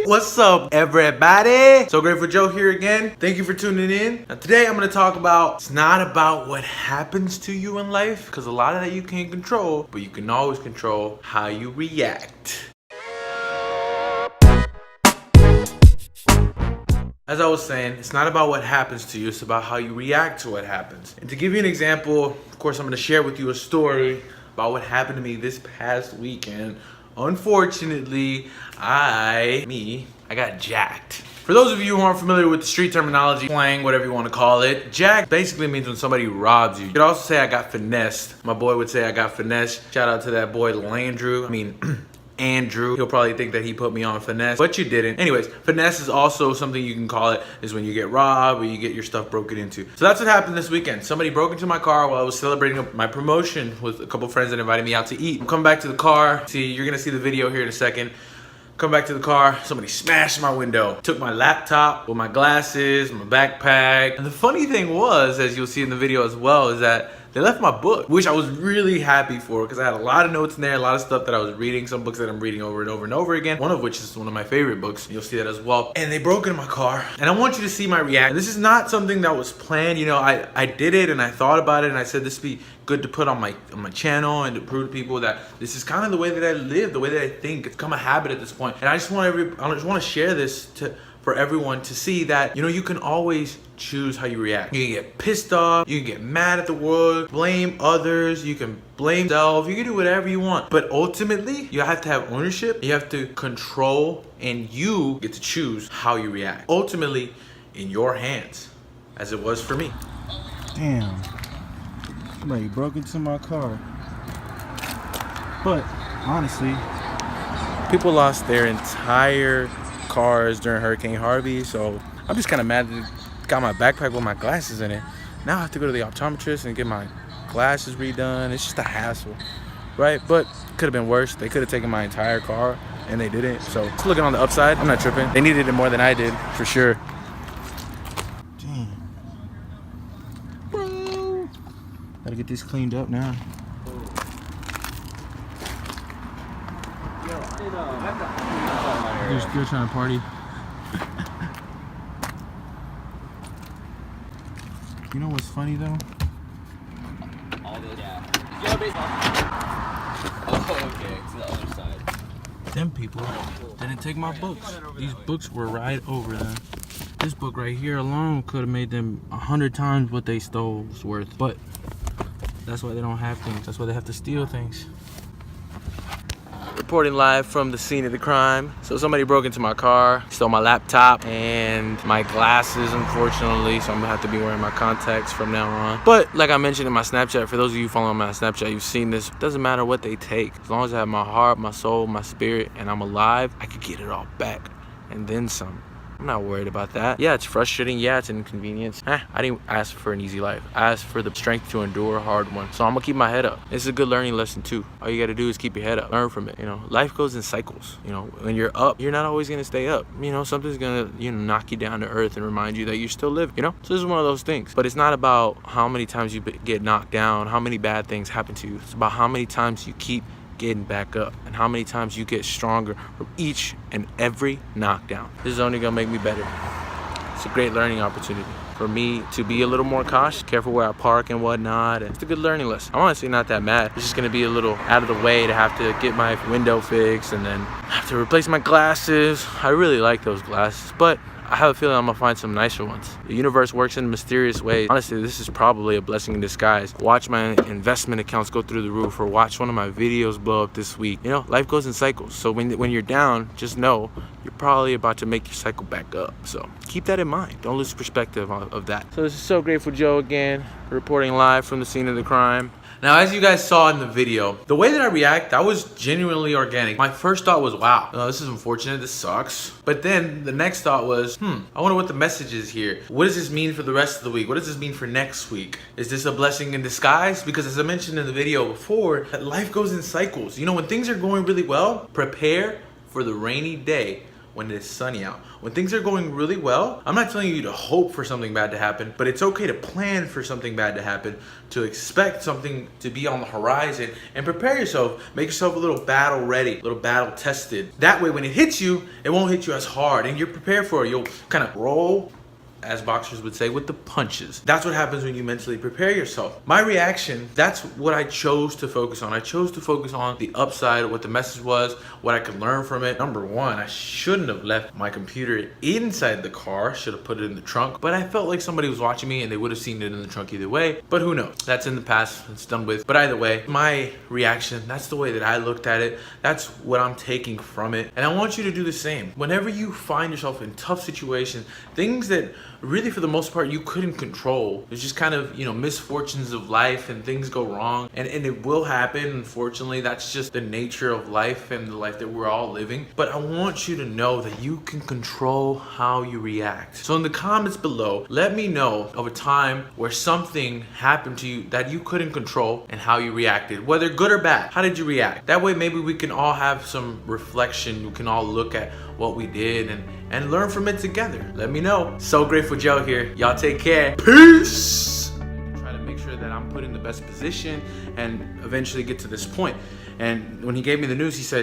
What's up, everybody? So Grateful Joe here again. Thank you for tuning in. Now today I'm gonna talk about, it's not about what happens to you in life, because a lot of that you can't control, but you can always control how you react. As I was saying, it's not about what happens to you, it's about how you react to what happens. And to give you an example, of course I'm gonna share with you a story about what happened to me this past weekend. Unfortunately, I got jacked. For those of you who aren't familiar with the street terminology, slang, whatever you want to call it, jack basically means when somebody robs you. You could also say I got finessed. My boy would say I got finessed. Shout out to that boy Andrew. He'll probably think that he put me on finesse, but you didn't. Anyways, finesse is also something you can call it, is when you get robbed or you get your stuff broken into. So that's what happened this weekend. Somebody broke into my car while I was celebrating my promotion with a couple friends that invited me out to eat. Come back to the car. See, you're gonna see the video here in a second. Come back to the car, somebody smashed my window. Took my laptop with my glasses, my backpack. And the funny thing was, as you'll see in the video as well, is that they left my book, which I was really happy for because I had a lot of notes in there, a lot of stuff that I was reading, some books that I'm reading over and over and over again, one of which is one of my favorite books. You'll see that as well. And they broke into my car, and I want you to see my reaction. This is not something that was planned. You know, I did it and I thought about it and I said this would be good to put on my channel and to prove to people that this is kind of the way that I live, the way that I think. It's become a habit at this point. And I just want to share this for everyone to see that, you know, you can always choose how you react. You can get pissed off, you can get mad at the world, blame others, you can blame yourself, you can do whatever you want. But ultimately, you have to have ownership, you have to control, and you get to choose how you react. Ultimately, in your hands, as it was for me. Damn. Somebody broke into my car. But, honestly, people lost their entire cars during Hurricane Harvey, so I'm just kind of mad that I got my backpack with my glasses in it. Now I have to go to the optometrist and get my glasses redone. It's just a hassle, right? But could have been worse. They could have taken my entire car and they didn't. So just looking on the upside, I'm not tripping. They needed it more than I did, for sure. damn. Bro. Gotta get this cleaned up now. They're still trying to party. You know what's funny though? All those, yeah. Oh, okay, to the other side. Them people didn't take my books. These books were right over them. This book right here alone could have made them 100 times what they stole was worth. But that's why they don't have things. That's why they have to steal things. Reporting live from the scene of the crime. So somebody broke into my car, stole my laptop and my glasses, unfortunately, so I'm gonna have to be wearing my contacts from now on. But like I mentioned in my Snapchat, for those of you following my Snapchat, you've seen this. It doesn't matter what they take. As long as I have my heart, my soul, my spirit, and I'm alive, I could get it all back and then some. I'm not worried about that. Yeah, it's frustrating. Yeah, it's an inconvenience. I didn't ask for an easy life. I asked for the strength to endure a hard one. So I'm gonna keep my head up. This is a good learning lesson too. All you gotta do is keep your head up. Learn from it. You know, life goes in cycles. You know, when you're up, you're not always gonna stay up. You know, something's gonna, knock you down to earth and remind you that you're still living, you know? So this is one of those things. But it's not about how many times you get knocked down, how many bad things happen to you. It's about how many times you keep getting back up and how many times you get stronger from each and every knockdown. This is only gonna make me better. It's a great learning opportunity for me to be a little more cautious, careful where I park and whatnot. And it's a good learning lesson. I'm honestly not that mad. It's just gonna be a little out of the way to have to get my window fixed and then have to replace my glasses. I really like those glasses, but I have a feeling I'm gonna find some nicer ones. The universe works in mysterious ways. Honestly, this is probably a blessing in disguise. Watch my investment accounts go through the roof, or watch one of my videos blow up this week. You know, life goes in cycles. So when you're down, just know you're probably about to make your cycle back up. So keep that in mind. Don't lose perspective of that. So this is So Grateful Joe again, reporting live from the scene of the crime. Now, as you guys saw in the video, the way that I react, that was genuinely organic. My first thought was, wow, this is unfortunate, this sucks. But then the next thought was, I wonder what the message is here. What does this mean for the rest of the week? What does this mean for next week? Is this a blessing in disguise? Because as I mentioned in the video before, that life goes in cycles. You know, when things are going really well, prepare for the rainy day when it is sunny out. When things are going really well, I'm not telling you to hope for something bad to happen, but it's okay to plan for something bad to happen, to expect something to be on the horizon, and prepare yourself. Make yourself a little battle ready, a little battle tested. That way when it hits you, it won't hit you as hard, and you're prepared for it. You'll kind of roll, as boxers would say, with the punches. That's what happens when you mentally prepare yourself. My reaction, that's what I chose to focus on. I chose to focus on the upside of what the message was, what I could learn from it. Number one, I shouldn't have left my computer inside the car. Should have put it in the trunk. But I felt like somebody was watching me and they would have seen it in the trunk either way. But who knows? That's in the past. It's done with. But either way, my reaction, that's the way that I looked at it. That's what I'm taking from it. And I want you to do the same. Whenever you find yourself in tough situations, things that really for the most part you couldn't control, it's just kind of, misfortunes of life, and things go wrong, and it will happen. Unfortunately, that's just the nature of life and the life that we're all living. But I want you to know that you can control how you react. So in the comments below, let me know of a time where something happened to you that you couldn't control and how you reacted, whether good or bad. How did you react? That way maybe we can all have some reflection. We can all look at what we did and learn from it together. Let me know. So Grateful Joe here. Y'all take care. Peace. Try to make sure that I'm put in the best position and eventually get to this point. And when he gave me the news, he said,